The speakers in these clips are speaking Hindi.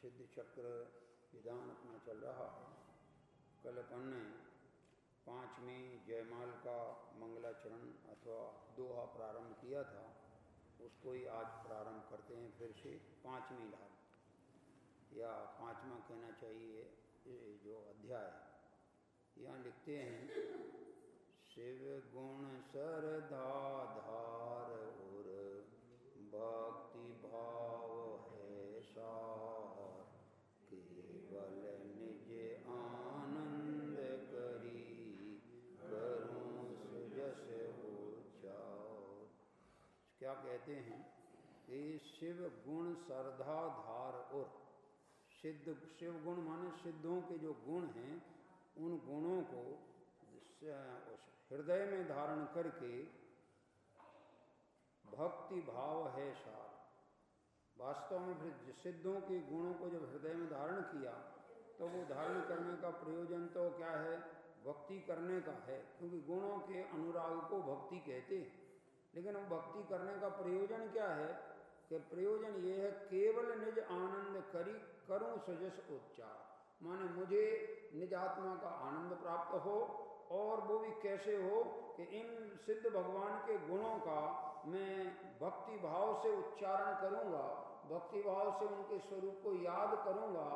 सिद्ध चक्र विधान अपना चल रहा है। कल अपन ने 5वीं जयमाल का मंगलाचरण अथवा दोहा प्रारंभ किया था, उसको ही आज प्रारंभ करते हैं फिर से 5वीं लाल या 5वां कहना चाहिए जो अध्याय है। यहाँ लिखते हैं शिव गुण सरधा धार और भक्ति भाव है सार, केवल निज आनंद करी करूं सुजस उच्चार। क्या कहते हैं कि शिव गुण सरधा धार और सिद्ध, शिव गुण माने सिद्धों के जो गुण हैं उन गुणों को हृदय में धारण करके भक्ति भाव है सार। वास्तव में फिर सिद्धों के गुणों को जब हृदय में धारण किया तो वो धारण करने का प्रयोजन तो क्या है, भक्ति करने का है, क्योंकि गुणों के अनुराग को भक्ति कहते हैं। लेकिन वो भक्ति करने का प्रयोजन क्या है कि प्रयोजन ये है केवल निज आनंद करी करूं सुजस उच्चार, माने मुझे निज आत्मा का आनंद प्राप्त हो, और वो भी कैसे हो कि इन सिद्ध भगवान के गुणों का मैं भक्ति भाव से उच्चारण करूंगा, भक्ति भाव से उनके स्वरूप को याद करूंगा,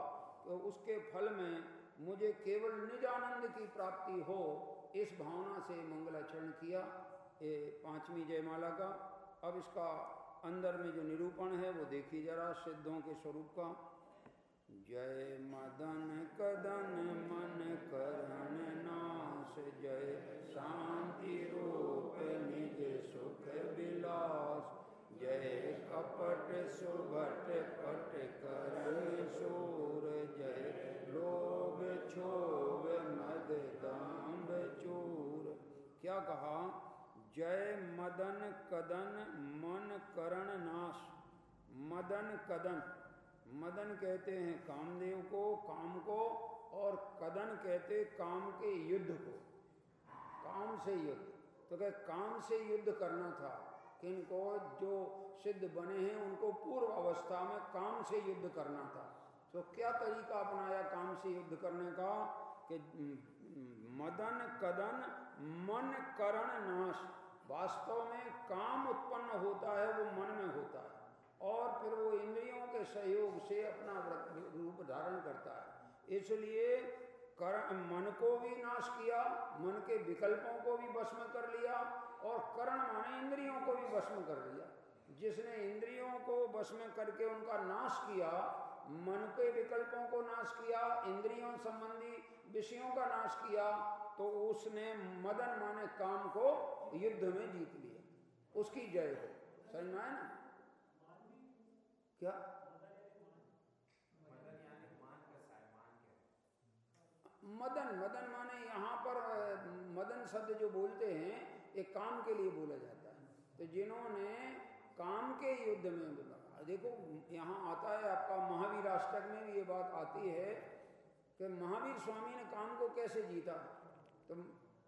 तो उसके फल में मुझे केवल निज आनंद की प्राप्ति हो, इस भावना से मंगलाचरण किया ये 5वीं जयमाला का। अब इसका अंदर में जो निरूपण है वो देखिए जरा सिद्धों के स्वरूप का। जय मदन कदन मन करण नाश, जय शांति रूप निज सुख विलास, जय कपट सुभट पट करण शूर, जय लोभ क्षोभ मद दाम्भ चूर। क्या कहा? जय मदन कदन मन करण नाश। मदन कदन, मदन कहते हैं कामदेव को, काम को, और कदन कहते काम के युद्ध को, काम से युद्ध। तो क्या काम से युद्ध करना था, किनको जो सिद्ध बने हैं उनको पूर्व अवस्था में काम से युद्ध करना था। तो क्या तरीका अपनाया काम से युद्ध करने का कि मदन कदन मन करण नाश। वास्तव में काम उत्पन्न होता है वो मन में होता है, और फिर वो इंद्रियों के सहयोग से अपना रूप धारण करता है। इसलिए मन को भी नाश किया, मन के विकल्पों को भी भस्म कर लिया, और करण माने इंद्रियों को भी भस्म कर लिया। जिसने इंद्रियों को भस्म करके उनका नाश किया, मन के विकल्पों को नाश किया, इंद्रियों संबंधी विषयों का नाश किया, तो उसने मदन माने काम को युद्ध में जीत लिया। उसकी जय हो। समझ में आया ना? क्या मदन? मदन माने यहाँ पर मदन शब्द जो बोलते हैं ये काम के लिए बोला जाता है। तो जिन्होंने काम के युद्ध में, देखो यहाँ आता है आपका महावीर अष्टक में भी ये बात आती है कि महावीर स्वामी ने काम को कैसे जीता। तो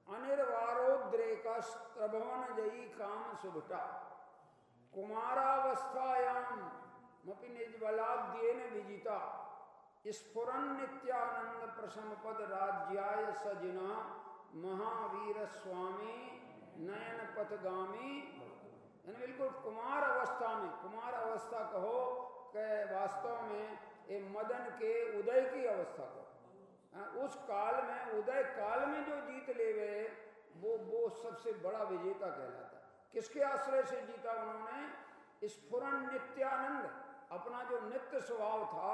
अनिर्वारोद्रेक प्रभवन जयी काम सुभटा, कुमारावस्थायाम मपि निजबलाद्येन विजिता, स्फुरन नित्यानंद प्रसम पद राज्याय सजना, महावीर स्वामी नयन पथगामी। यानी बिल्कुल कुमार अवस्था में, कुमार अवस्था कहो कि वास्तव में ये मदन के उदय की अवस्था को, उस काल में, उदय काल में जो जीत ले गए वो सबसे बड़ा विजेता कहलाता। किसके आश्रय से जीता उन्होंने? स्फुरन नित्यानंद, अपना जो नित्य स्वभाव था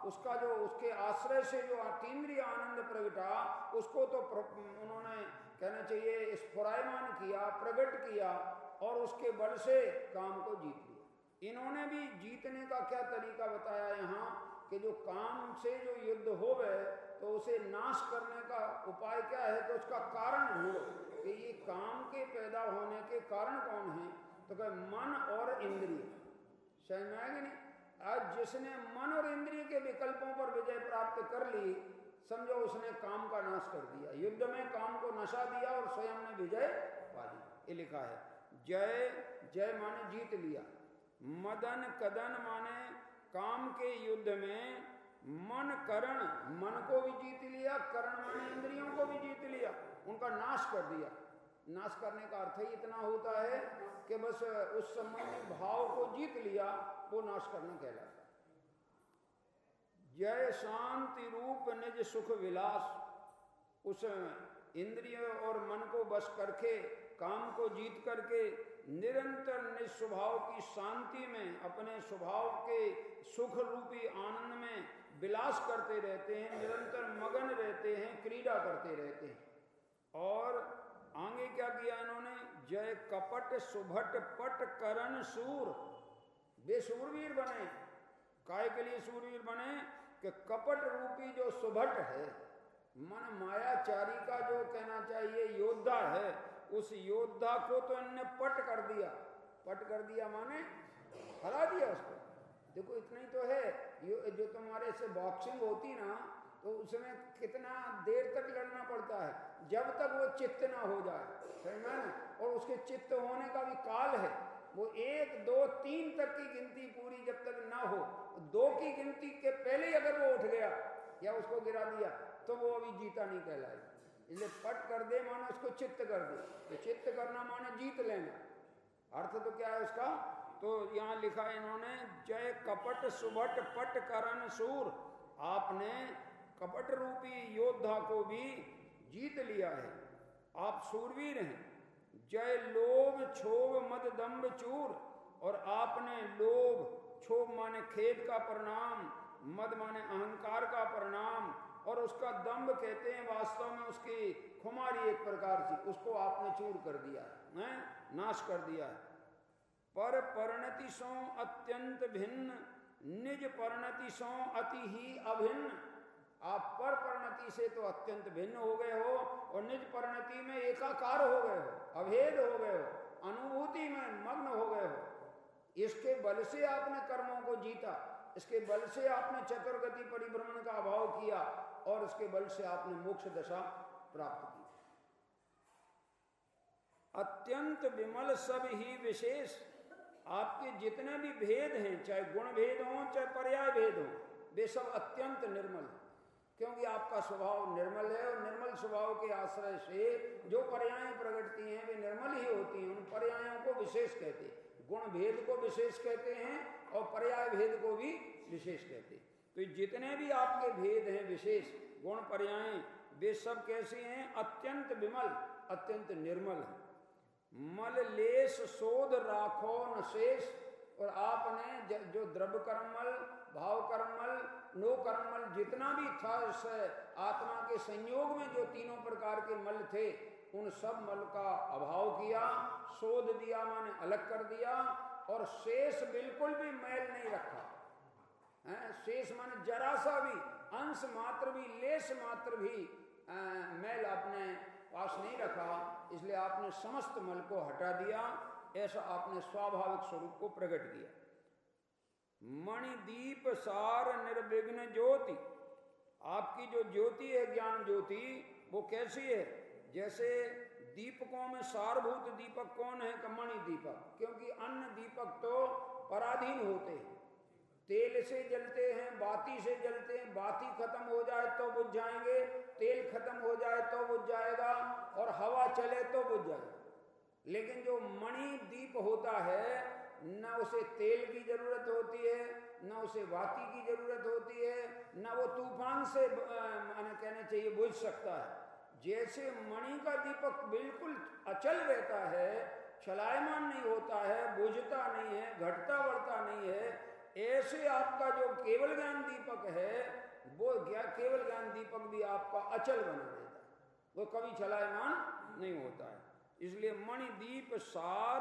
उसका जो, उसके आश्रय से जो अतीन्द्रिय आनंद प्रगटा, उसको तो उन्होंने कहना चाहिए स्फुरायमान किया, प्रकट किया, और उसके बल से काम को जीत लिया। इन्होंने भी जीतने का क्या तरीका बताया यहाँ कि जो काम से जो युद्ध हो गए तो उसे नाश करने का उपाय क्या है कि उसका कारण ढूंढो कि ये काम के पैदा होने के कारण कौन है। तो क्या मन और इंद्रिय। समझ में आएगी नहीं? आज जिसने मन और इंद्रिय के विकल्पों पर विजय प्राप्त कर ली, समझो उसने काम का नाश कर दिया, युद्ध में काम को नशा दिया और स्वयं ने विजय पा ली। ये लिखा है जय, जय माने जीत लिया, मदन कदन माने काम के युद्ध में मन करण, मन को भी जीत लिया, करण माने इंद्रियों को भी जीत लिया, उनका नाश कर दिया। नाश करने का अर्थ ही इतना होता है कि बस उस संबंधी भाव को जीत लिया, वो नाश करना कहलाता है। जय शांति रूप निज सुख विलास, उस इंद्रिय और मन को बस करके, काम को जीत करके निरंतर निज स्वभाव की शांति में, अपने स्वभाव के सुख रूपी आनंद में विलास करते रहते हैं, निरंतर मगन रहते हैं, क्रीड़ा करते रहते हैं। और आगे क्या किया इन्होंने, जय कपट सुभट पट करण सूर, वे सूरवीर बने। काय के लिए सूरवीर बने कि कपट रूपी जो सुभट है, मन मायाचारी का जो कहना चाहिए योद्धा है, उस योद्धा को तो इनने पट कर दिया। पट कर दिया माने हरा दिया उसको। देखो इतना ही तो है, जो तुम्हारे से बॉक्सिंग होती ना, तो उसमें कितना देर तक लड़ना पड़ता है, जब तक वो चित्त ना हो जाए, समझा ना। और उसके चित्त होने का भी काल है, वो 1 2 3 तक की गिनती पूरी जब तक ना हो, 2 की गिनती के पहले ही अगर वो उठ गया या उसको गिरा दिया तो वो अभी जीता नहीं कहलाएगा। इसलिए पट कर दे माने उसको चित्त कर दे, तो चित्त करना माने जीत लेना। अर्थ तो क्या है उसका, तो यहाँ लिखा इन्होंने, जय कपट सुभट पट करण सूर, आपने कपट रूपी योद्धा को भी जीत लिया है, आप सूरवीर हैं। जय लोभ क्षोभ मद दंभ चूर, और आपने लोभ, क्षोभ माने खेद का परिणाम, मद माने अहंकार का परिणाम, और उसका दंभ कहते हैं वास्तव में उसकी खुमारी एक प्रकार से, उसको आपने चूर कर दिया है, नाश कर दिया है। पर परिणति सो अत्यंत भिन्न, निज परिणति सो अति ही अभिन्न, आप पर परिणति से तो अत्यंत भिन्न हो गए हो, और निज परिणति में एकाकार हो गए हो, अभेद हो गए हो, अनुभूति में मग्न हो गए हो। इसके बल से आपने कर्मों को जीता, इसके बल से आपने चतुर्गति परिभ्रमण का अभाव किया, और इसके बल से आपने मोक्ष दशा प्राप्त की। अत्यंत विमल सब ही विशेष, आपके जितने भी भेद हैं, चाहे गुण भेद हो चाहे पर्याय भेद हो, वे सब अत्यंत निर्मल हैं, क्योंकि आपका स्वभाव निर्मल है। और निर्मल स्वभाव के आश्रय से जो पर्याय प्रकटती हैं वे निर्मल ही होती हैं। उन पर्यायों को विशेष कहते हैं, गुण भेद को विशेष कहते हैं और पर्याय भेद को भी विशेष कहते हैं। तो जितने भी आपके भेद हैं विशेष गुण पर्याय, वे सब कैसे हैं, अत्यंत विमल, अत्यंत निर्मल है। मल लेस शोध राखो न शेष, और आपने जो द्रव्य कर्मल, भाव कर्मल, नो कर्मल जितना भी था इस आत्मा के संयोग में जो तीनों प्रकार के मल थे, उन सब मल का अभाव किया, शोध दिया माने अलग कर दिया, और शेष बिल्कुल भी मैल नहीं रखा है। शेष माने जरा सा भी अंश मात्र भी, लेश मात्र भी मैल आपने पास नहीं रखा, इसलिए आपने समस्त मल को हटा दिया। ऐसा आपने स्वाभाविक स्वरूप को प्रकट किया। मणिदीप सार निर्विघ्न ज्योति, आपकी जो ज्योति है ज्ञान ज्योति, वो कैसी है, जैसे दीपकों में सारभूत दीपक कौन है, मणि दीपक, क्योंकि अन्य दीपक तो पराधीन होते हैं, तेल से जलते हैं, बाती से जलते हैं, बाती खत्म हो जाए तो बुझ जाएंगे, तेल खत्म हो जाए तो बुझ जाएगा, और हवा चले तो बुझ जाएगा। लेकिन जो मणि दीप होता है, न उसे तेल की जरूरत होती है, न उसे बाती की जरूरत होती है, न वो तूफान से माने कहना चाहिए बुझ सकता है। जैसे मणि का दीपक बिल्कुल अचल रहता है, चलायमान नहीं होता है, बुझता नहीं है, घटता बढ़ता नहीं है, ऐसे आपका जो केवल ज्ञान दीपक है, वो केवल ज्ञान दीपक भी आपका अचल बना रहता है, वो कभी चलायमान नहीं होता है। इसलिए मणिदीप सार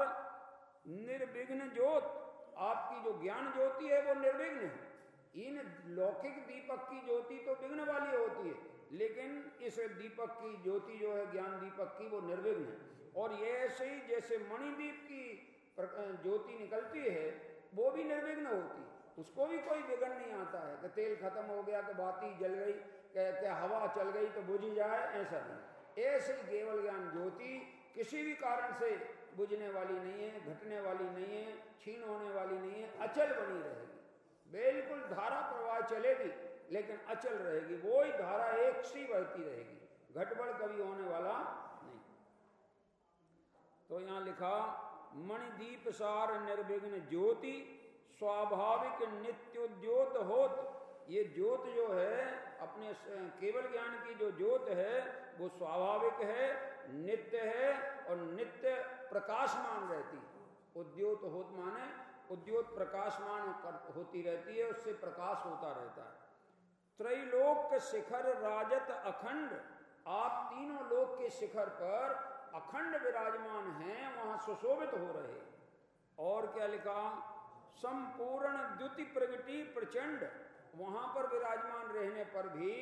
निर्विघ्न ज्योत, आपकी जो ज्ञान ज्योति है वो निर्विघ्न है। इन लौकिक दीपक की ज्योति तो विघ्न वाली होती है, लेकिन इस दीपक की ज्योति जो है ज्ञान दीपक की, वो निर्विघ्न है। और ये ऐसे ही जैसे मणिदीप की ज्योति निकलती है, वो भी निर्विघ्न होती, उसको भी कोई विघ्न नहीं आता है कि तेल खत्म हो गया तो बाती जल गई, क्या हवा चल गई तो बुझ जाए, ऐसा नहीं। ऐसे केवल ज्ञान ज्योति किसी भी कारण से बुझने वाली नहीं है, घटने वाली नहीं है, छीन होने वाली नहीं है, अचल बनी रहेगी। बिल्कुल धारा प्रवाह चलेगी, लेकिन अचल रहेगी, वो ही धारा एक सी बहती रहेगी, घटबड़ कभी होने वाला नहीं। तो यहां लिखा मणिदीप सार निर्विघ्न ज्योति स्वाभाविक नित्योद्योत होत। ये ज्योत जो है अपने केवल ज्ञान की जो ज्योत है वो स्वाभाविक है, नित्य है और नित्य प्रकाशमान रहती है। उद्योत होत माने उद्योत प्रकाशमान होती रहती है, उससे प्रकाश होता रहता है। त्रैलोक शिखर राजत अखंड, आप तीनों लोक के शिखर पर अखंड विराजमान हैं, वहां सुशोभित हो रहे। और क्या लिखा, संपूर्ण द्युति प्रगति प्रचंड, वहां पर विराजमान रहने पर भी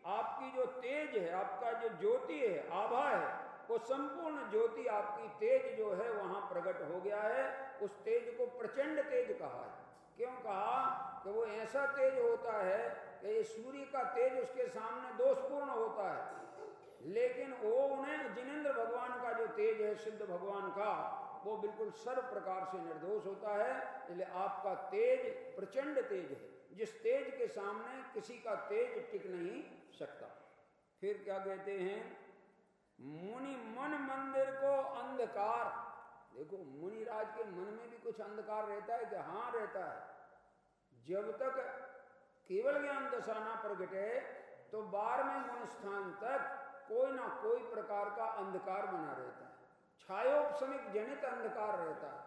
आपकी जो तेज है, आपका जो ज्योति है, आभा है, वो संपूर्ण ज्योति आपकी तेज जो है वहां प्रकट हो गया है। उस तेज को प्रचंड तेज कहा है। क्यों कहा कि वो ऐसा तेज होता है कि ये सूर्य का तेज उसके सामने दोषपूर्ण होता है, लेकिन वो उन्हें जिनेंद्र भगवान का जो तेज है, सिद्ध भगवान का, वो बिल्कुल सर्व प्रकार से निर्दोष होता है। इसलिए आपका तेज प्रचंड तेज है, जिस तेज के सामने किसी का तेज टिक नहीं सकता। फिर क्या कहते हैं, मुनि मन मंदिर को अंधकार। देखो मुनिराज के मन में भी कुछ अंधकार रहता है कि हाँ रहता है। जब तक केवल ज्ञान दशा ना प्रगटे तो 12वें गुण स्थान तक कोई ना कोई प्रकार का अंधकार बना रहता है, छायोपशमिक जनित अंधकार रहता है।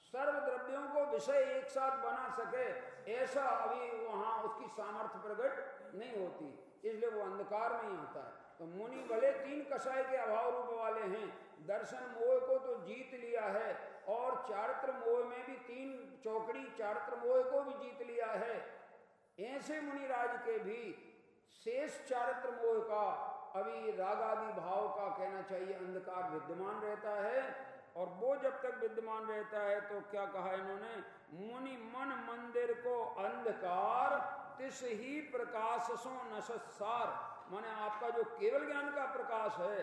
सर्व द्रव्यों को विषय एक साथ बना सके ऐसा अभी वहां उसकी सामर्थ्य प्रकट नहीं होती, इसलिए वो अंधकार में ही आता है। तो मुनि भले 3 कषाय के अभाव रूप वाले हैं, दर्शन मोह को तो जीत लिया है और चारित्र मोह में भी 3 चौकड़ी चारित्र मोह को भी जीत लिया है। ऐसे मुनिराज के भी शेष चारित्र मोह का, अभी रागादि भाव का कहना चाहिए, अंधकार विद्यमान रहता है। और वो जब तक विद्यमान रहता है तो क्या कहा इन्होंने, मुनि मन मंदिर को अंधकार तिस ही प्रकाश सो नशसार। माने आपका जो केवल ज्ञान का प्रकाश है,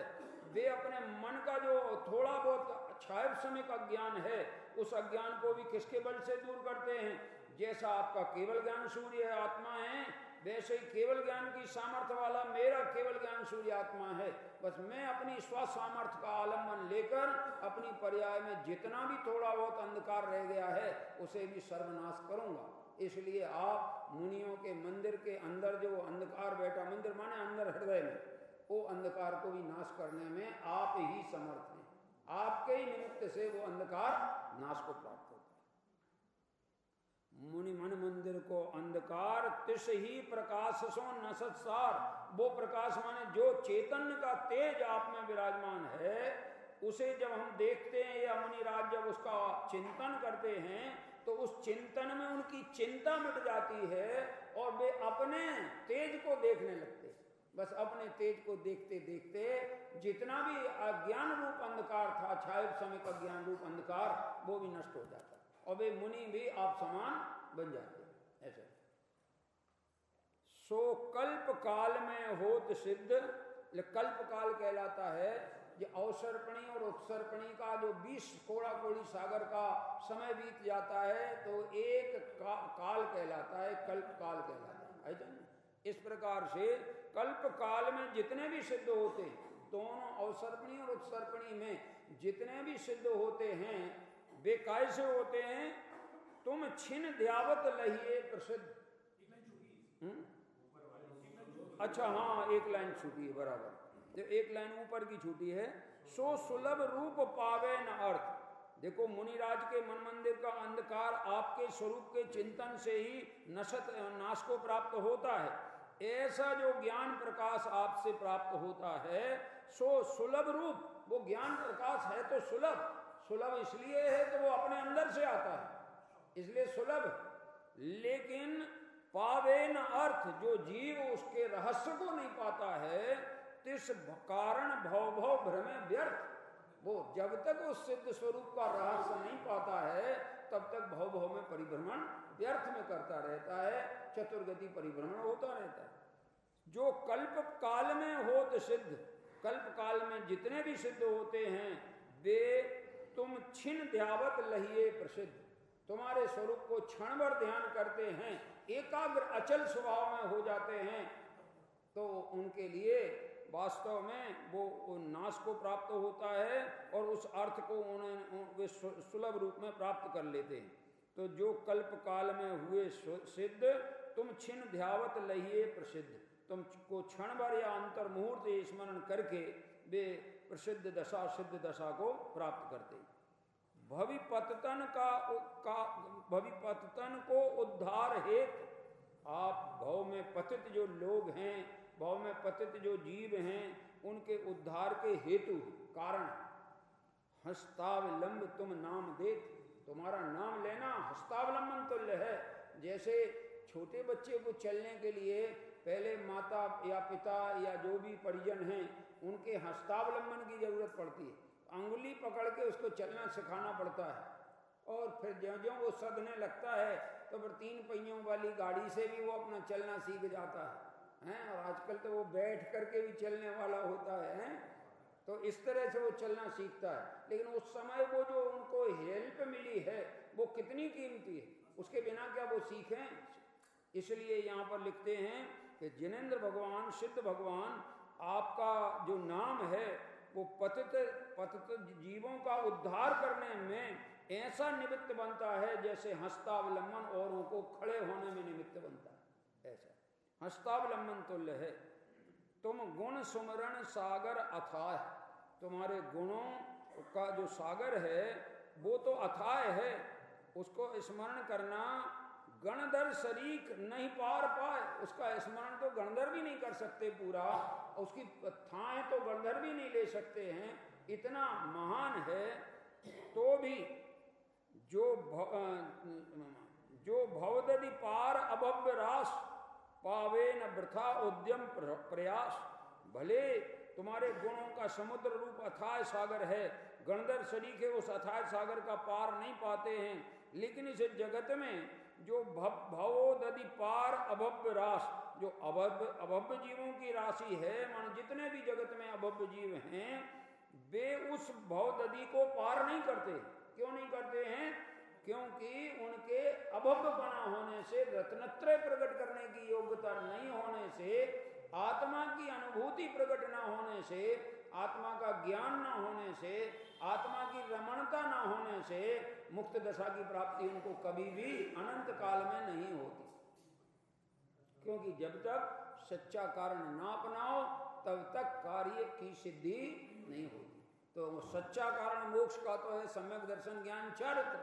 वे अपने मन का जो थोड़ा बहुत छायोपशमिक अज्ञान है, उस अज्ञान को भी किसके बल से दूर करते हैं। जैसा आपका केवल ज्ञान सूर्य है, आत्मा है, वैसे ही केवल ज्ञान की सामर्थ्य वाला मेरा केवल ज्ञान सूर्य आत्मा है। बस मैं अपनी स्व सामर्थ्य का आलम्बन लेकर अपनी पर्याय में जितना भी थोड़ा बहुत अंधकार रह गया है उसे भी सर्वनाश करूंगा। इसलिए आप मुनियों के मंदिर के अंदर जो अंधकार बैठा, मंदिर माने अंदर हृदय में, वो अंधकार को भी नाश करने में आप ही समर्थ हैं। आपके ही निमित्त से वो अंधकार नाश को प्राप्त होता है। मुनि मन मंदिर को अंधकार तिस ही प्रकाश सो नशसार। वो प्रकाश माने जो चैतन्य का तेज आप में विराजमान है, उसे जब हम देखते हैं या मुनिराज जब उसका चिंतन करते हैं तो उस चिंतन में उनकी चिंता मिट जाती है और वे अपने तेज को देखने लगते। बस अपने तेज को देखते देखते जितना भी अज्ञान रूप अंधकार था, छायोपशमिक अज्ञान रूप अंधकार, वो भी नष्ट हो जाता और वे मुनि भी आप समान बन जाते। ऐसे सो कल्प काल में होत सिद्ध। कल्प काल कहलाता है ये अवसर्पणी और उत्सर्पणी का जो 20 कोड़ा कोड़ी सागर का समय बीत जाता है तो एक काल कहलाता है, कल्प काल कहलाता है। इस प्रकार से कल्प काल में जितने भी सिद्ध होते, दोनों अवसर्पणी और उत्सर्पणी में जितने भी सिद्ध होते हैं, वे कैसे होते हैं, तुम छिन ध्यावत लहिए प्रसिद्ध। अच्छा हाँ, एक लाइन छूटी है, बराबर, जो एक लाइन ऊपर की छूटी है। सो सुलभ रूप पावे न अर्थ। देखो मुनिराज के मन मंदिर का अंधकार आपके स्वरूप के चिंतन से ही नाश को प्राप्त होता है। ऐसा जो ज्ञान प्रकाश आपसे प्राप्त होता है, सो सुलभ रूप, वो ज्ञान प्रकाश है तो सुलभ। सुलभ इसलिए है कि वो अपने अंदर से आता है, इसलिए सुलभ। लेकिन पावे न अर्थ, जो जीव उसके रहस्य को नहीं पाता है, तिस कारण भव भव भ्रमे व्यर्थ। वो जब तक उस सिद्ध स्वरूप का रहस्य नहीं पाता है तब तक भव भव में परिभ्रमण व्यर्थ में करता रहता है, चतुर्गति परिभ्रमण होता रहता है। जो कल्प काल में होत सिद्ध, कल्प काल में जितने भी सिद्ध होते हैं वे तुम छिन ध्यावत लहिए प्रसिद्ध। तुम्हारे स्वरूप को क्षण भर ध्यान करते हैं, एकाग्र अचल स्वभाव में हो जाते हैं, तो उनके लिए वास्तव में वो नाश को प्राप्त होता है और उस अर्थ को वे सुलभ रूप में प्राप्त कर लेते हैं। तो जो कल्प काल में हुए सिद्ध, तुम छिन ध्यावत लहिए प्रसिद्ध, तुमको क्षण भर या अंतर मुहूर्त स्मरण करके वे प्रसिद्ध दशा सिद्ध दशा को प्राप्त करते। भविपतन भविपतन को उद्धार हेतु, आप भव में पतित जो लोग हैं, भव में पतित जो जीव हैं, उनके उद्धार के हेतु कारण हस्तावलंब तुम नाम देत, तुम्हारा नाम लेना हस्तावलंबन तुल्य है। जैसे छोटे बच्चे को चलने के लिए पहले माता या पिता या जो भी परिजन हैं उनके हस्तावलंबन की जरूरत पड़ती है, अंगुली पकड़ के उसको चलना सिखाना पड़ता है। और फिर ज्यों-ज्यों वो सधने लगता है तो फिर 3 पहियों वाली गाड़ी से भी वो अपना चलना सीख जाता है। और आजकल तो वो बैठ करके भी चलने वाला होता है। तो इस तरह से वो चलना सीखता है। लेकिन उस समय वो जो उनको हेल्प मिली है वो कितनी कीमती है, उसके बिना क्या वो सीखें। इसलिए यहाँ पर लिखते हैं कि जिनेंद्र भगवान, सिद्ध भगवान, आपका जो नाम है वो पतित जीवों का उद्धार करने में ऐसा निमित्त बनता है जैसे हस्तावलंबन औरों को खड़े होने में निमित्त बनता है, ऐसा हस्तावलंबन तुल्य है। तुम गुण सुमरण सागर अथाह, तुम्हारे गुणों का जो सागर है वो तो अथाह है, उसको स्मरण करना गणधर शरीक नहीं पार पाए, उसका स्मरण तो गणधर भी नहीं कर सकते पूरा, उसकी थाएं तो गणधर भी नहीं ले सकते हैं, इतना महान है। तो भी जो भवदधि पार अभव्य रास, पावे न वृथा उद्यम प्रयास, भले तुम्हारे गुणों का समुद्र रूप अथाह सागर है, गणधर शरीक है उस अथाह सागर का पार नहीं पाते हैं, लेकिन इस जगत में जो भवोदधि पार अभव्य रास, जो अभव्य जीवों की राशि है, मान जितने भी जगत में अभव्य जीव हैं वे उस भवदधि को पार नहीं करते। क्यों नहीं करते हैं? क्योंकि उनके अभव्यपना होने से, रत्नत्रय प्रकट करने की योग्यता नहीं होने से, आत्मा की अनुभूति प्रकट न होने से, आत्मा का ज्ञान न होने से, आत्मा की रमणता न होने से मुक्त दशा की प्राप्ति उनको कभी भी अनंत काल में नहीं होती। क्योंकि जब तक सच्चा कारण ना अपनाओ तब तक कार्य की सिद्धि नहीं होती। तो सच्चा कारण मोक्ष का तो है सम्यक दर्शन ज्ञान चारित्र।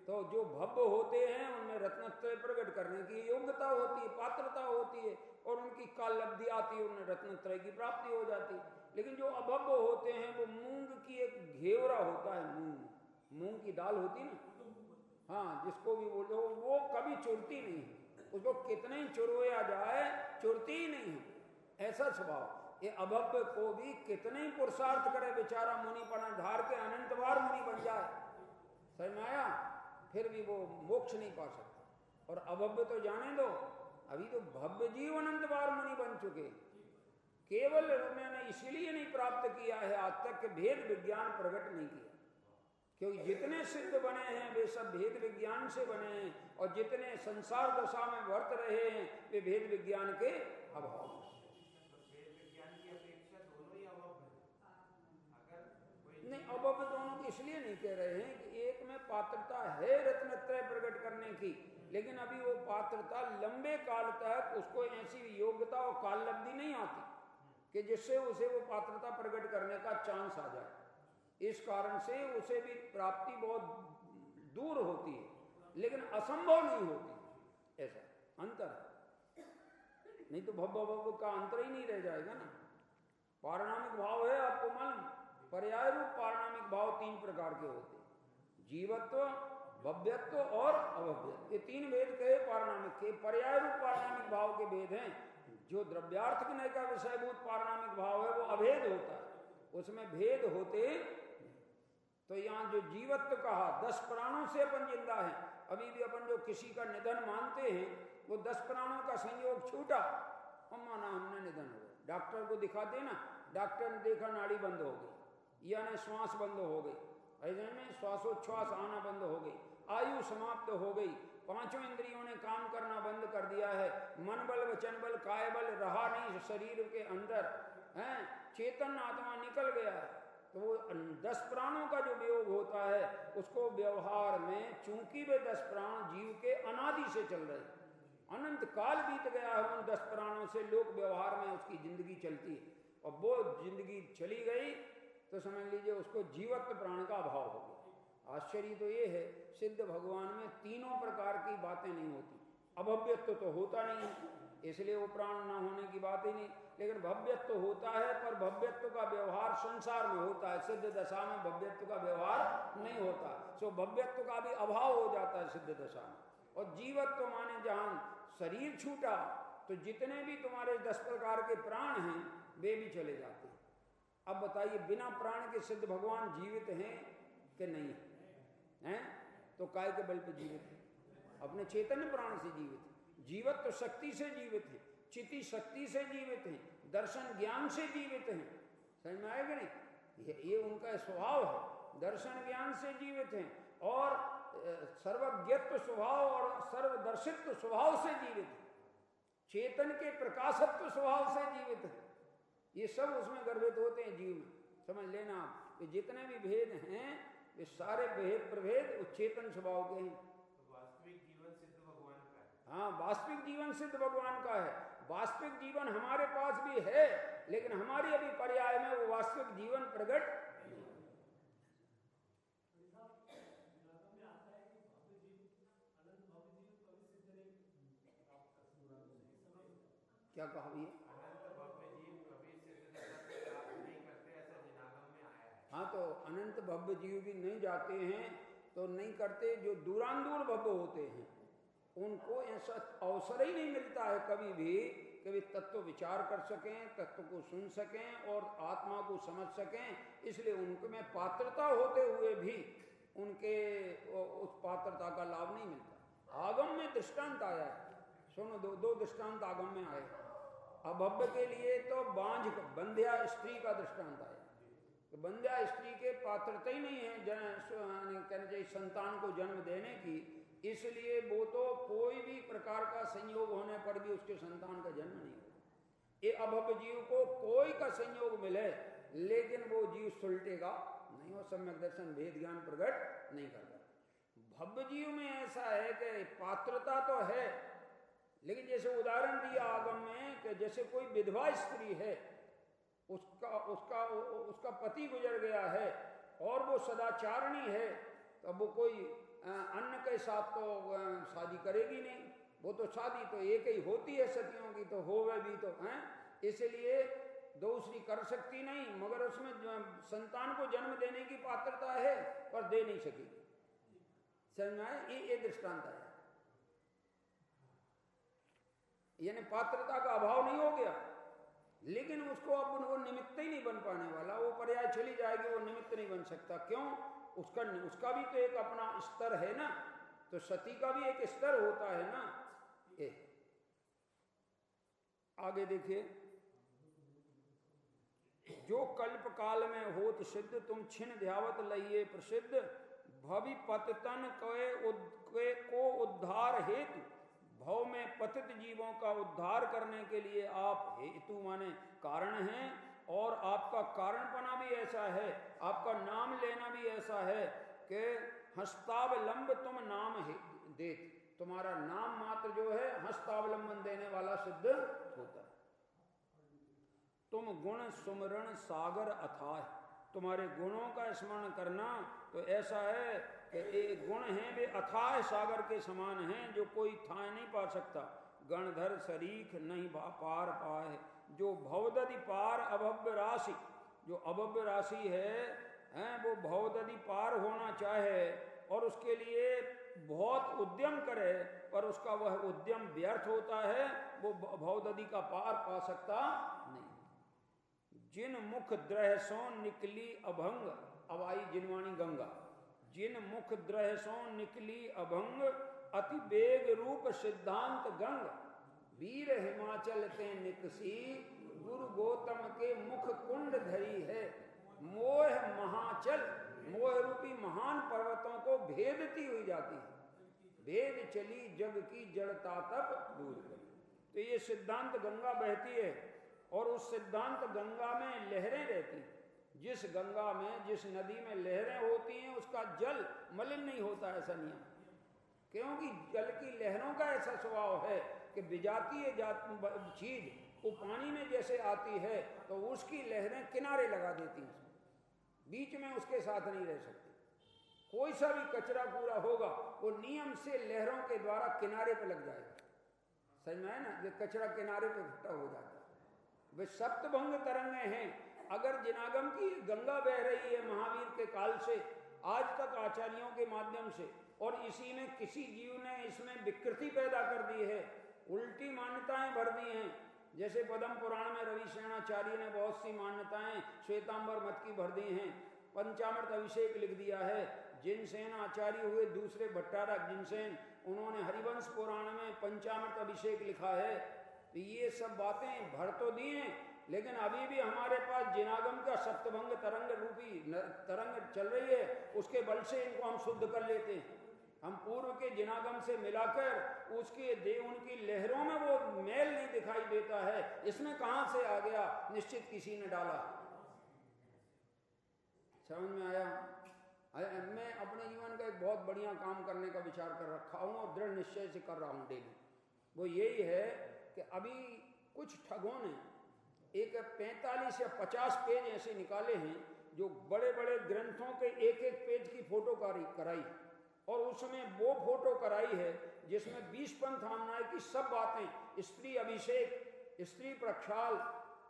तो जो भव्य होते हैं उनमें रत्नत्रय प्रकट करने की योग्यता होती है, पात्रता होती है, और उनकी काल लब्धि आती है, उन्हें रत्नत्रय की प्राप्ति हो जाती है। लेकिन जो अभव्य होते हैं वो मूंग की एक घेवरा होता है, मूंग की दाल होती ना, हाँ, जिसको भी बोलो वो कभी चुरती नहीं है, उसको कितने ही चुरोया जाए चुरती ही नहीं है, ऐसा स्वभाव। ये अभव्य को भी कितने ही पुरुषार्थ करे बेचारा, मुनिपना धार के अनंत बार मुनि बन जाए, समझ में आया, फिर भी वो मोक्ष नहीं पा सकता। और अभव्य तो जाने दो, अभी तो भव्य जीव अनंत बार मुनि बन चुके, केवल उन्होंने इसीलिए नहीं प्राप्त किया है आज तक कि भेद विज्ञान प्रकट नहीं किया। क्योंकि जितने सिद्ध बने हैं वे सब भेद विज्ञान से बने हैं, और जितने संसार दशा में वर्त रहे हैं वे भेद विज्ञान के अभाव में। नहीं, अभव्य दोनों की इसलिए नहीं कह रहे हैं कि एक में पात्रता है रत्नत्रय प्रकट करने की, लेकिन अभी वो पात्रता लंबे काल तक उसको ऐसी योग्यता और काल लब्धि नहीं आती कि जिससे उसे वो पात्रता प्रकट करने का चांस आ जाए। इस कारण से उसे भी प्राप्ति बहुत दूर होती है, लेकिन असंभव नहीं होती, ऐसा अंतर है। नहीं तो भव्य का अंतर ही नहीं रह जाएगा ना। पारणामिक भाव है, आपको मालूम, पर्याय रूप पारणामिक भाव 3 प्रकार के होते हैं, जीवत्व, भव्यत्व और अभव्यत्व। ये 3 भेद कहे पारणामिक के। पर्याय रूप पारणामिक भाव के भेद हैं। जो द्रव्यार्थ का विषयभूत पारणामिक भाव है वो अभेद होता है, उसमें भेद होते। तो यहाँ जो जीवत्व कहा, 10 प्राणों से अपन जिंदा है। अभी भी अपन जो किसी का निधन मानते हैं वो 10 प्राणों का संयोग छूटा और माना हमने निधन हो गया। डॉक्टर को दिखाते ना, डॉक्टर ने देखा नाड़ी बंद हो गई, यानी श्वास बंद हो गई, ऐसे में श्वासोच्छ्वास आना बंद हो गई, आयु समाप्त हो गई, पांचों इंद्रियों ने काम करना बंद कर दिया है, मन बल वचन बल काय बल रहा नहीं शरीर के अंदर है, चेतन आत्मा निकल गया है, तो वो 10 प्राणों का जो वियोग होता है उसको व्यवहार में, चूंकि वे 10 प्राण जीव के अनादि से चल रहे, अनंत काल बीत गया है, उन 10 प्राणों से लोक व्यवहार में उसकी जिंदगी चलती है, और वो जिंदगी चली गई तो समझ लीजिए उसको जीवत्व प्राण का अभाव हो गया। आश्चर्य तो ये है, सिद्ध भगवान में तीनों प्रकार की बातें नहीं होती, अभव्यत्व तो होता नहीं है, इसलिए वो प्राण ना होने की बात ही नहीं, लेकिन भव्यत्व होता है, पर भव्यत्व का व्यवहार संसार में होता है, सिद्ध दशा में भव्यत्व का व्यवहार नहीं होता, सो भव्यत्व का भी अभाव हो जाता है सिद्ध दशा में। और जीवत्व माने जहां शरीर छूटा तो जितने भी तुम्हारे 10 प्रकार के प्राण हैं वे भी चले जाते हैं। अब बताइए, बिना प्राण के सिद्ध भगवान जीवित हैं कि नहीं हैं? तो काय के बल पे जीवित है, अपने चैतन्य प्राण से जीवित है, जीवत तो शक्ति से जीवित है, चिति शक्ति से जीवित है, दर्शन ज्ञान से जीवित है, समझ में आएगा नहीं? ये उनका स्वभाव है, दर्शन ज्ञान से जीवित है और सर्वज्ञत्व स्वभाव और सर्वदर्शित्व स्वभाव से जीवित है, चेतन के प्रकाशत्व स्वभाव से जीवित है, ये सब उसमें गर्भित होते हैं जीव में। समझ लेना आप कि जितने भी भेद हैं वे सारे भेद प्रभेद उच्चेतन स्वभाव के हैं। तो वास्तविक जीवन सिद्ध भगवान का है। हाँ, वास्तविक जीवन सिद्ध भगवान का है। वास्तविक जीवन हमारे पास भी है, लेकिन हमारी अभी पर्याय में वो वास्तविक जीवन प्रकट क्या कहा भैया? हाँ, तो अनंत भव्य जीव भी नहीं जाते हैं तो नहीं करते, जो दूरांदूर भव्य होते हैं उनको ऐसा अवसर ही नहीं मिलता है कभी भी कि वे तत्व विचार कर सकें, तत्व को सुन सकें और आत्मा को समझ सकें, इसलिए उनके में पात्रता होते हुए भी उनके उस पात्रता का लाभ नहीं मिलता। आगम में दृष्टांत आया है, सुनो, दो दृष्टांत आगम में आए। अभव्य के लिए तो बांझ बंध्या स्त्री का दृष्टांत आया, तो बंध्या स्त्री के पात्रता ही नहीं है कहना चाहिए संतान को जन्म देने की, इसलिए वो तो कोई भी प्रकार का संयोग होने पर भी उसके संतान का जन्म नहीं होगा। ये अभव्य जीव को कोई का संयोग मिले लेकिन वो जीव सुलटेगा नहीं, वो सम्यक दर्शन भेद ज्ञान प्रकट नहीं करता। भव्य जीव में ऐसा है कि पात्रता तो है, लेकिन जैसे उदाहरण दिया आगम में कि जैसे कोई विधवा स्त्री है, उसका पति गुजर गया है और वो सदाचारणी है, तो वो कोई अन्य के साथ तो शादी करेगी नहीं, वो तो शादी तो एक ही होती है सतियों की, तो होवे भी तो हैं, इसलिए दूसरी कर सकती नहीं, मगर उसमें संतान को जन्म देने की पात्रता है पर दे नहीं सकेगी। समझ में आया? ये दृष्टांत है, यानी पात्रता का अभाव नहीं हो गया, लेकिन उसको अब वो निमित्त ही नहीं बन पाने वाला, वो पर्याय चली जाएगी, वो निमित्त नहीं बन सकता। क्यों? उसका भी तो एक अपना स्तर है ना, तो सती का भी एक स्तर होता है ना। आगे देखिए, जो कल्प काल में होत सिद्ध तुम छिन ध्यावत लइए प्रसिद्ध, भवि पततन को उद्धार हेतु, भव में पतित जीवों का उद्धार करने के लिए आप हेतु माने कारण हैं, और आपका कारणपना भी ऐसा है, आपका नाम लेना भी ऐसा है कि हस्तावलंब तुम नाम दे, तुम्हारा नाम मात्र जो है हस्तावलंबन देने वाला सिद्ध होता है। तुम गुण सुमरण सागर अथाह, तुम्हारे गुणों का स्मरण करना तो ऐसा है कि ये गुण हैं वे अथाह सागर के समान हैं, जो कोई था नहीं पा सकता। गणधर शरीक नहीं पार पाए, जो भवदधि पार अभव्य राशि, जो अभव्य राशि है वो भवदधि पार होना चाहे और उसके लिए बहुत उद्यम करे, पर उसका वह उद्यम व्यर्थ होता है, वो भवदधि का पार पा सकता नहीं। जिन मुख द्रह सो निकली अभंग, अब आई जिनवाणी गंगा, जिन मुख द्रह सो निकली अभंग, अति बेग रूप सिद्धांत गंग, वीर हिमाचल ते निकसी, गुरु गौतम के मुख कुंड धरी है, मोह महाचल, मोह रूपी महान पर्वतों को भेदती हुई जाती है। भेद चली जग की जड़ता तप दूर करी। तो ये सिद्धांत गंगा बहती है और उस सिद्धांत गंगा में लहरें रहती। जिस गंगा में, जिस नदी में लहरें होती हैं उसका जल मलिन नहीं होता, ऐसा नियम। क्योंकि जल की लहरों का ऐसा स्वभाव है कि विजातीय चीज वो पानी में जैसे आती है तो उसकी लहरें किनारे लगा देती हैं, बीच में उसके साथ नहीं रह सकती। कोई सा भी कचरा कूड़ा होगा वो नियम से लहरों के द्वारा किनारे पे लग जाएगा। समझ में है ना, ये कचरा किनारे पे इकट्ठा हो जाता है। वे सप्तभंग तरंगे हैं। अगर जिनागम की गंगा बह रही है महावीर के काल से आज तक आचार्यों के माध्यम से, और इसी में किसी जीव ने इसमें विकृति पैदा कर दी है, उल्टी मान्यताएं भर दी हैं। जैसे पद्म पुराण में रविशेणाचार्य ने बहुत सी मान्यताएं श्वेतांबर मत की भर दी हैं। पंचामृत अभिषेक लिख दिया है। जिनसेन आचार्य हुए दूसरे भट्टारक जिनसेन, उन्होंने हरिवंश पुराण में पंचामृत अभिषेक लिखा है। तो ये सब बातें भर तो दी हैं, लेकिन अभी भी हमारे पास जिनागम का सप्तभंग तरंग रूपी तरंग चल रही है, उसके बल से इनको हम शुद्ध कर लेते हैं। हम पूर्व के जिनागम से मिलाकर उसके उनकी लहरों में वो मेल नहीं दिखाई देता है। इसमें कहां से आ गया, निश्चित किसी ने डाला। समझ में आया? मैं अपने जीवन का एक बहुत बढ़िया काम करने का विचार कर रखा हूं और दृढ़ निश्चय से कर रहा हूं डेली। वो यही है कि अभी कुछ ठगों ने एक 45 या 50 पेज ऐसे निकाले हैं जो बड़े बड़े ग्रंथों के एक एक पेज की फोटो कराई, और उसमें वो फोटो कराई है जिसमें 20 पंथ हमनाए की सब बातें, स्त्री अभिषेक, स्त्री प्रक्षाल,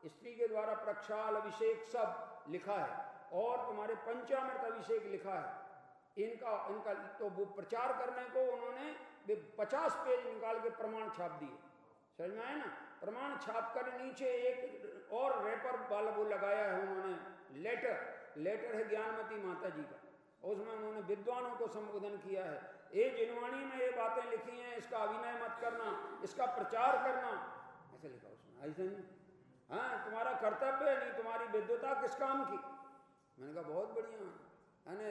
स्त्री के द्वारा प्रक्षाल अभिषेक सब लिखा है, और तुम्हारे पंचामृत अभिषेक लिखा है। इनका तो वो प्रचार करने को उन्होंने 50 पेज निकाल के प्रमाण छाप दिए। समझ में आए ना? प्रमाण छाप कर नीचे एक और रेपर वाला वो लगाया है उन्होंने, लेटर है ज्ञानमती माता जी का, उसमें उन्होंने विद्वानों को संबोधन किया है। ये जिनवाणी में ये बातें लिखी हैं, इसका अभिनय मत करना, इसका प्रचार करना, ऐसे लिखा उसमें। ऐसे नहीं, हाँ तुम्हारा कर्तव्य नहीं, तुम्हारी विद्वता किस काम की। मैंने कहा बहुत बढ़िया, यानी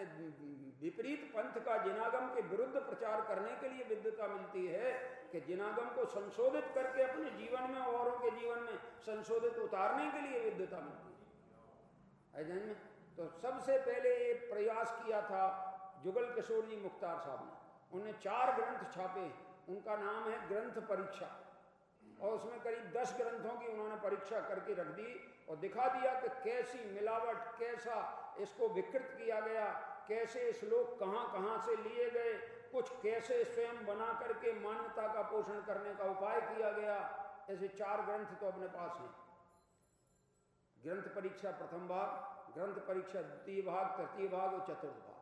विपरीत पंथ का जिनागम के विरुद्ध प्रचार करने के लिए विद्वता मिलती है कि जिनागम को संशोधित करके अपने जीवन में, औरों के जीवन में संशोधित उतारने के लिए विद्वता मिलती है। ऐसे तो सबसे पहले ये प्रयास किया था जुगल किशोर जी मुख्तार साहब ने। उन्होंने 4 ग्रंथ छापे, उनका नाम है ग्रंथ परीक्षा, और उसमें करीब 10 ग्रंथों की उन्होंने परीक्षा करके रख दी और दिखा दिया कि कैसी मिलावट, कैसा इसको विकृत किया गया, कैसे श्लोक कहाँ कहाँ से लिए गए, कुछ कैसे स्वयं बना करके मान्यता का पोषण करने का उपाय किया गया। ऐसे 4 ग्रंथ तो अपने पास हैं। ग्रंथ परीक्षा प्रथम भाग, ग्रंथ परीक्षा द्वितीय भाग, तृतीय भाग और चतुर्थ भाग।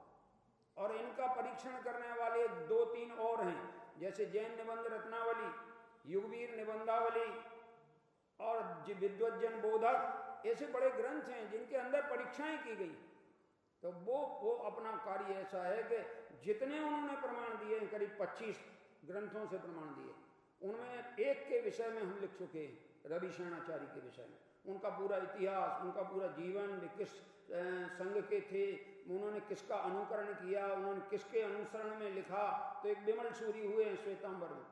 और इनका परीक्षण करने वाले 2-3 और हैं, जैसे जैन निबंध रत्नावली, युगवीर निबंधावली और विद्वज्जन बोधक, ऐसे बड़े ग्रंथ हैं जिनके अंदर परीक्षाएं की गई। तो वो अपना कार्य ऐसा है कि जितने उन्होंने प्रमाण दिए, करीब 25 ग्रंथों से प्रमाण दिए, उनमें एक के विषय में हम लिख चुके हैं, रविशेणाचार्य के विषय में। उनका पूरा इतिहास, उनका पूरा जीवन, वे किस संघ के थे, उन्होंने किसका अनुकरण किया, उन्होंने किसके अनुसरण में लिखा। तो एक विमल सूरी हुए हैं श्वेतांबर में,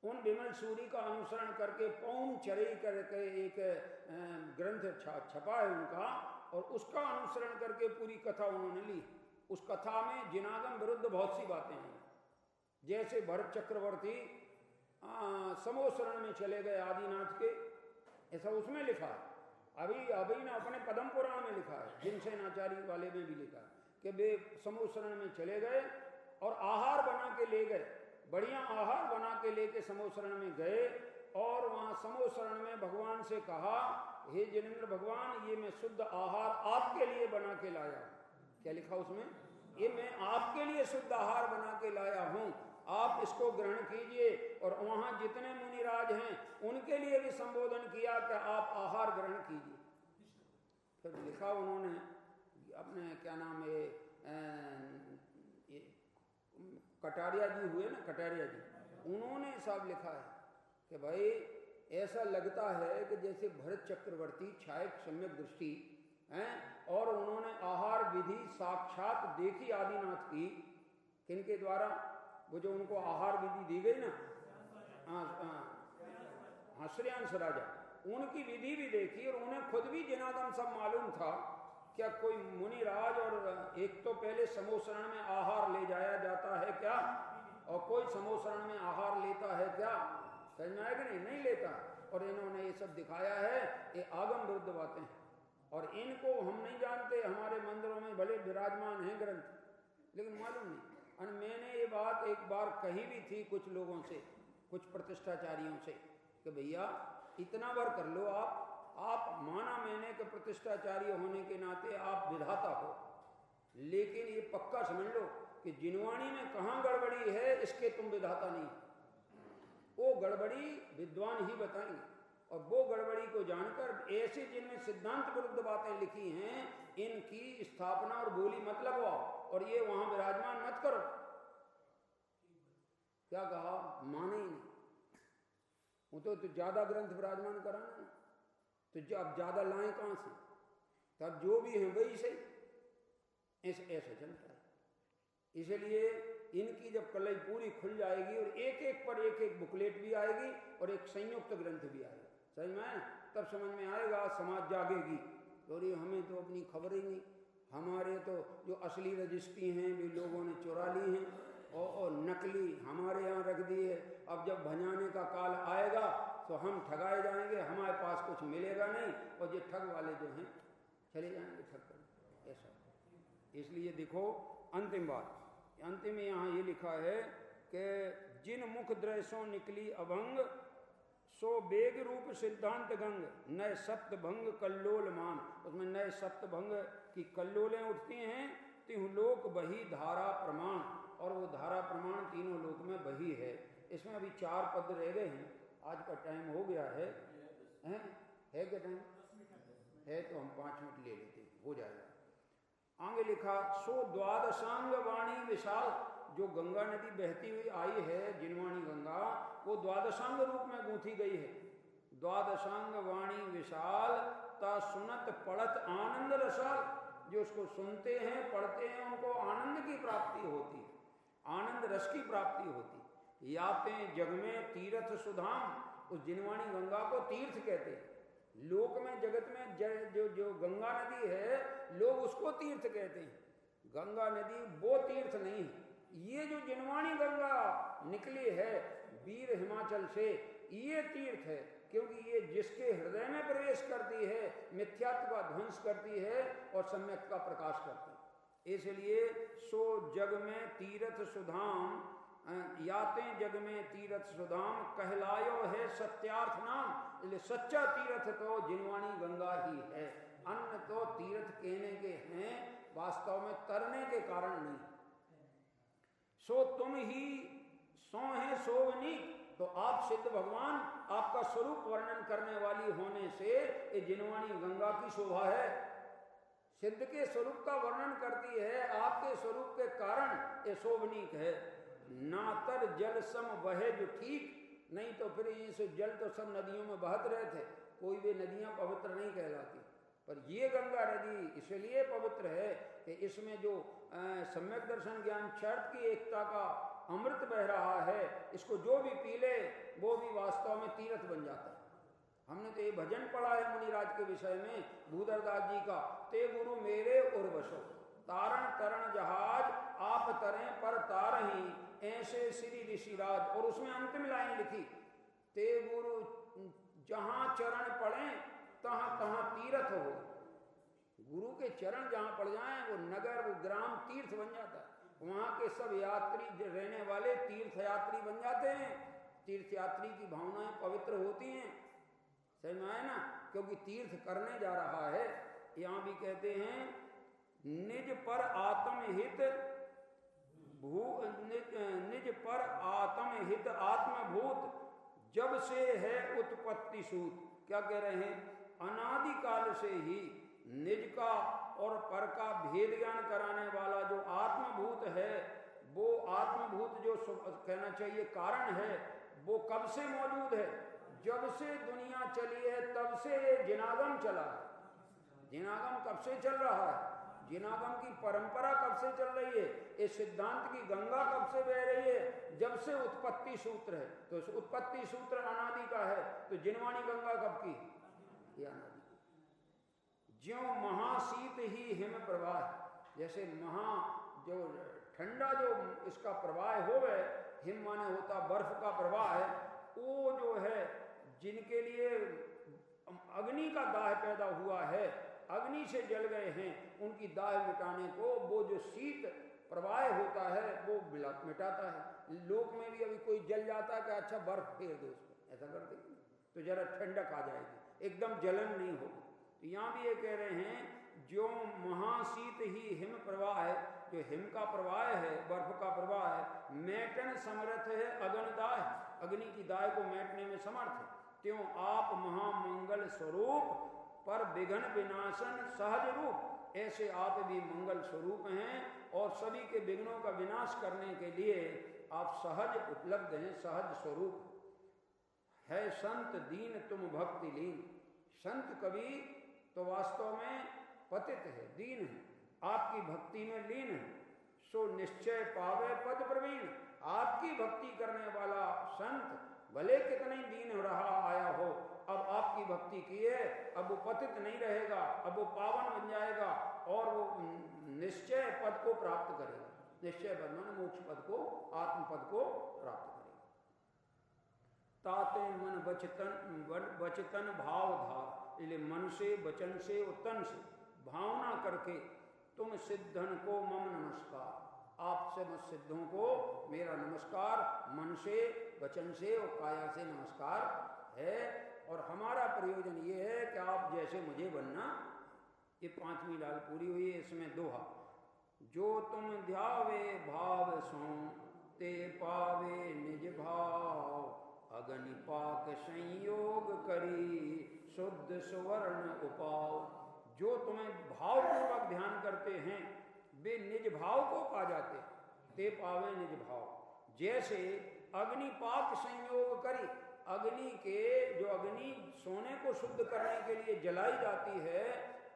उन विमल सूरी का अनुसरण करके पौन चरई करके एक ग्रंथ छपा है उनका, और उसका अनुसरण करके पूरी कथा उन्होंने ली। उस कथा में जिनागम विरुद्ध बहुत सी बातें हैं, जैसे भरत चक्रवर्ती समोसरण में चले गए आदिनाथ के, ऐसा उसमें लिखा है। अभी ना अपने पद्म पुराण में लिखा है, जिनसेन आचार्य वाले में भी लिखा है कि वे समोसरण में चले गए और आहार बना के ले गए, बढ़िया आहार बना के लेके समोसरण में गए, और वहां समोसरण में भगवान से कहा, हे जिनेंद्र भगवान, ये मैं शुद्ध आहार आपके लिए बना के लाया हूं। क्या लिखा उसमें? ये मैं आपके लिए शुद्ध आहार बना के लाया हूं, आप इसको ग्रहण कीजिए। और वहां जितने मुनिराज हैं उनके लिए भी संबोधन किया कि आप आहार ग्रहण कीजिए। फिर लिखा उन्होंने अपने, क्या नाम है, कटारिया जी हुए ना, कटारिया जी, उन्होंने सब लिखा है कि भाई ऐसा लगता है कि जैसे भरत चक्रवर्ती छायक सम्यक दृष्टि हैं, और उन्होंने आहार विधि साक्षात देखी आदिनाथ की, किनके द्वारा, वो जो उनको आहार विधि दी गई ना, श्रेयांश राजा, उनकी विधि भी देखी और उन्हें खुद भी जिनागम सब मालूम था। क्या कोई मुनिराज और एक तो पहले समोसरण में आहार ले जाया जाता है क्या, और कोई समोसरण में आहार लेता है क्या? समझ में आया कि नहीं? नहीं लेता। और इन्होंने ये सब दिखाया है, ये आगम विरुद्ध बातें हैं और इनको हम नहीं जानते। हमारे मंदिरों में भले विराजमान हैं ग्रंथ, लेकिन मालूम नहीं। और मैंने ये बात एक बार कही भी थी कुछ लोगों से, कुछ प्रतिष्ठाचारियों से, कि भैया इतना बार कर लो आप माना मैंने कि प्रतिष्ठाचार्य होने के नाते आप विधाता हो, लेकिन ये पक्का समझ लो कि जिनवाणी में कहाँ गड़बड़ी है इसके तुम विधाता नहीं। वो गड़बड़ी विद्वान ही बताएंगे, और वो गड़बड़ी को जानकर ऐसे जिनमें सिद्धांत विरुद्ध बातें लिखी हैं इनकी स्थापना और बोली मत लगवाओ और ये वहां विराजमान मत करो। क्या कहा? माने ही नहीं। वो तो ज्यादा ग्रंथ विराजमान कराना है, तो अब ज्यादा लाएं कहां से? तब जो भी है वही सही, ऐसे चलता है। इसलिए इनकी जब कलई पूरी खुल जाएगी और एक एक पर एक एक बुकलेट भी आएगी और एक संयुक्त ग्रंथ भी आएगा, समझ में आया? तब समझ में आएगा, समाज जागेगी। और ये हमें तो अपनी खबर ही नहीं। हमारे तो जो असली रजिस्ट्री हैं भी लोगों ने चुरा ली हैं और नकली हमारे यहाँ रख दी है। अब जब भजाने का काल आएगा तो हम ठगाए जाएंगे, हमारे पास कुछ मिलेगा नहीं, और ये ठग वाले जो हैं चले जाएंगे ठग कर। ऐसा इसलिए देखो अंतिम बात, अंतिम में यहाँ ये लिखा है कि जिन मुख दृश्यों निकली अभंग सो बेग रूप सिद्धांत गंग नए सप्त भंग कल्लोल मान। उसमें नए सप्त भंग की कल्लोलें उठती हैं, तीनों लोक बही धारा प्रमाण, और वो धारा प्रमाण तीनों लोक में बही है। इसमें अभी 4 पद रह गए हैं, आज का टाइम हो गया है क्या टाइम है? तो हम 5 मिनट ले लेते, हो जाएगा। आगे लिखा सो द्वादशांग वाणी विशाल, जो गंगा नदी बहती हुई आई है जिनवाणी गंगा, वो द्वादशांग रूप में गूंथी गई है। द्वादशांग वाणी विशाल ता सुनत पढ़त आनंद रसाल, जो उसको सुनते हैं पढ़ते हैं उनको आनंद की प्राप्ति होती है, आनंद रस की प्राप्ति होती है। याते जग में तीर्थ सुधाम, उस जिनवाणी गंगा को तीर्थ कहते हैं। लोक में जगत में जो गंगा नदी है लोग उसको तीर्थ कहते हैं। गंगा नदी वो तीर्थ नहीं है, ये जो जिनवाणी गंगा निकली है वीर हिमाचल से, ये तीर्थ है, क्योंकि ये जिसके हृदय में प्रवेश करती है मिथ्यात्व का ध्वंस करती है और सम्यक का प्रकाश करती है। इसलिए सो जग में तीर्थ सुधाम, याते जग में तीर्थ सुधाम कहलायो है सत्यार्थ नाम। इसलिए सच्चा तीर्थ तो जिनवाणी गंगा ही है, अन्य तो तीर्थ कहने के हैं, वास्तव में तरने के कारण नहीं। सो तुम ही सो है सोवनी, तो आप सिद्ध भगवान, आपका स्वरूप वर्णन करने वाली होने से ये जिनवाणी गंगा की शोभा है। सिद्ध के स्वरूप का वर्णन करती है, आपके स्वरूप के कारण ये शोभनीक है। नातर जल सम बहे जो ठीक, नहीं तो फिर ये जल तो सब नदियों में बहत रहे थे, कोई भी नदियां पवित्र नहीं कहलाती, पर ये गंगा नदी इसलिए पवित्र है कि इसमें जो सम्यक दर्शन ज्ञान चर्त की एकता का अमृत बह रहा है, इसको जो भी पी ले वो भी वास्तव में तीर्थ बन जाता है। हमने तो ये भजन पढ़ा है मुनिराज के विषय में भूधरदास जी का, ते गुरु मेरे उर्वशो तारण तरण जहाज आप तरें पर तारही ऐसे श्री ऋषिराज। और उसमें अंतिम लाइन लिखी, ते गुरु जहां चरण पड़े तहां तहां तीर्थ हो। गुरु के चरण जहां पड़ जाएं वो नगर वो ग्राम तीर्थ बन जाता है, वहां के सब यात्री रहने वाले तीर्थ यात्री बन जाते हैं। तीर्थ यात्री की भावनाएं पवित्र होती हैं, समझ में आए ना, क्योंकि तीर्थ करने जा रहा है। यहां भी कहते हैं निज पर आत्महित निज पर आत्महित आत्मभूत जब से है उत्पत्ति सूत। क्या कह रहे हैं? अनादिकाल से ही निज का और पर का भेद ज्ञान कराने वाला जो आत्मभूत है, वो आत्मभूत जो कहना चाहिए कारण है, वो कब से मौजूद है? जब से दुनिया चली है तब से ये जिनागम चला है। जिनागम कब से चल रहा है? जिनागम की परंपरा कब से चल रही है, इस सिद्धांत की गंगा कब से बह रही है, जब से उत्पत्ति सूत्र है। तो उत्पत्ति सूत्र अनादि का है, तो जिनवाणी गंगा कब की, ये अनादि। ज्यों महाशीत ही हिम प्रवाह, जैसे महा जो ठंडा जो इसका प्रवाह हो गए, हिम माने होता बर्फ का प्रवाह है, वो जो है जिनके लिए अग्नि का दाह पैदा हुआ है, अग्नि से जल गए हैं, उनकी दाह मिटाने को वो जो शीत प्रवाह होता है वो मिटाता है। लोक में भी अभी कोई जल जाता है कि अच्छा बर्फ फेर दो उस पर, ऐसा करते तो जरा ठंडक आ जाएगी, एकदम जलन नहीं होगी। तो यहाँ भी ये कह रहे हैं जो महाशीत ही हिम प्रवाह है, जो हिम का प्रवाह है, बर्फ का प्रवाह है, मैटन समर्थ है अगन दाह, अग्नि की दाह को मैटने में समर्थ है। त्यों आप महामंगल स्वरूप पर विघ्न विनाशन सहज रूप, ऐसे आप भी मंगल स्वरूप हैं और सभी के विघ्नों का विनाश करने के लिए आप सहज उपलब्ध हैं, सहज स्वरूप है। संत दीन तुम भक्ति लीन, संत कवि तो वास्तव में पतित है, दीन है, आपकी भक्ति में लीन है। सो निश्चय पावे पद प्रवीण, आपकी भक्ति करने वाला संत भले कितने दीन रहा आया हो, अब आपकी भक्ति की है, अब वो पतित नहीं रहेगा, अब वो पावन बन जाएगा और वो निश्चय पद को प्राप्त करेगा। निश्चय पद माने मोक्ष पद को, आत्म पद को प्राप्त करेगा। ताते मन बचतन भाव धार, इसलिए मन से, वचन से और तन से भावना करके तुम सिद्धन को मम नमस्कार, आप समस्त सिद्धों को मेरा नमस्कार, मन से, वचन से और काया से नमस्कार है। और हमारा प्रयोजन ये है कि आप जैसे मुझे बनना। ये 5वीं लाल पूरी हुई है, इसमें दोहा। जो तुम ध्यावे भाव सो ते पावे निज भाव, अगनि पाक संयोग करी शुद्ध सुवर्ण उपाव। जो तुम्हें भावपूर्वक ध्यान करते हैं वे निज भाव को पा जाते, ते पावे निज भाव। जैसे अग्नि पाक संयोग करी, अग्नि के जो अग्नि सोने को शुद्ध करने के लिए जलाई जाती है,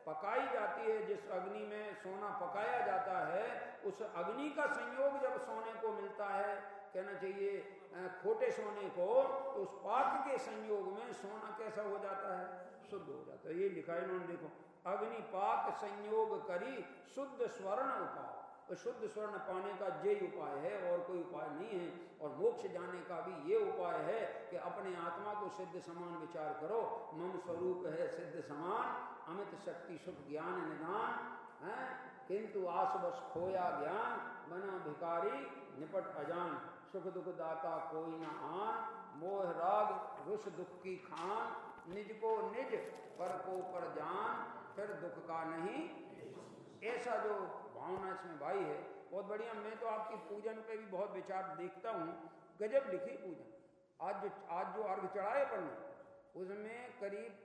पकाई जाती है, जिस अग्नि में सोना पकाया जाता है, उस अग्नि का संयोग जब सोने को मिलता है, कहना चाहिए खोटे सोने को, तो उस पाक के संयोग में सोना कैसा हो जाता है, शुद्ध हो जाता है। ये लिखा है इन्होंने, देखो, अग्नि पाक संयोग करी शुद्ध स्वर्ण उपाय। तो शुद्ध स्वर्ण पाने का यही उपाय है, और कोई उपाय नहीं है। और मोक्ष जाने का भी ये उपाय है कि अपने आत्मा को सिद्ध समान विचार करो। मम स्वरूप है सिद्ध समान, अमित शक्ति सुख ज्ञान निदान है, किंतु आस बस खोया ज्ञान, बना भिखारी निपट अजान। सुख दुख दाता कोई न आन, मोह राग रुष दुख की खान, निज को निज पर को पर जान, फिर दुख का नहीं। ऐसा जो भावना इसमें भाई है, बहुत बढ़िया। मैं तो आपकी पूजन पे भी बहुत विचार देखता हूँ, गजब लिखी पूजन। आज जो अर्घ चढ़ाए अपन ने, उसमें करीब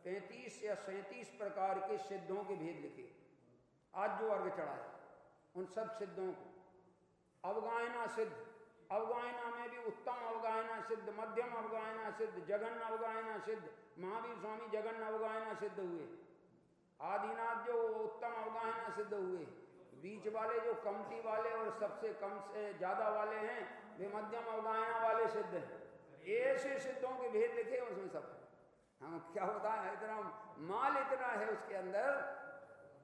35 या 37 प्रकार के सिद्धों के भेद लिखे। आज जो अर्घ चढ़ाए उन सब सिद्धों को, अवगायना सिद्ध, अवगायना में भी उत्तम अवगायना सिद्ध, मध्यम अवगायना सिद्ध, जगन अवगायना सिद्ध। महावीर स्वामी जगन अवगायना सिद्ध हुए, आदिनाथ जो उत्तम अवगाहना सिद्ध हुए, बीच वाले जो कमती वाले और सबसे कम से ज्यादा वाले हैं, वे मध्यम अवगाहना वाले सिद्ध हैं। ऐसे सिद्धों के भेद लिखे उसमें सब। हम क्या होता है, इतना माल इतना है उसके अंदर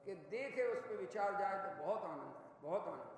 कि देखे उस पर विचार जाए तो बहुत आनंद है, बहुत आनंद।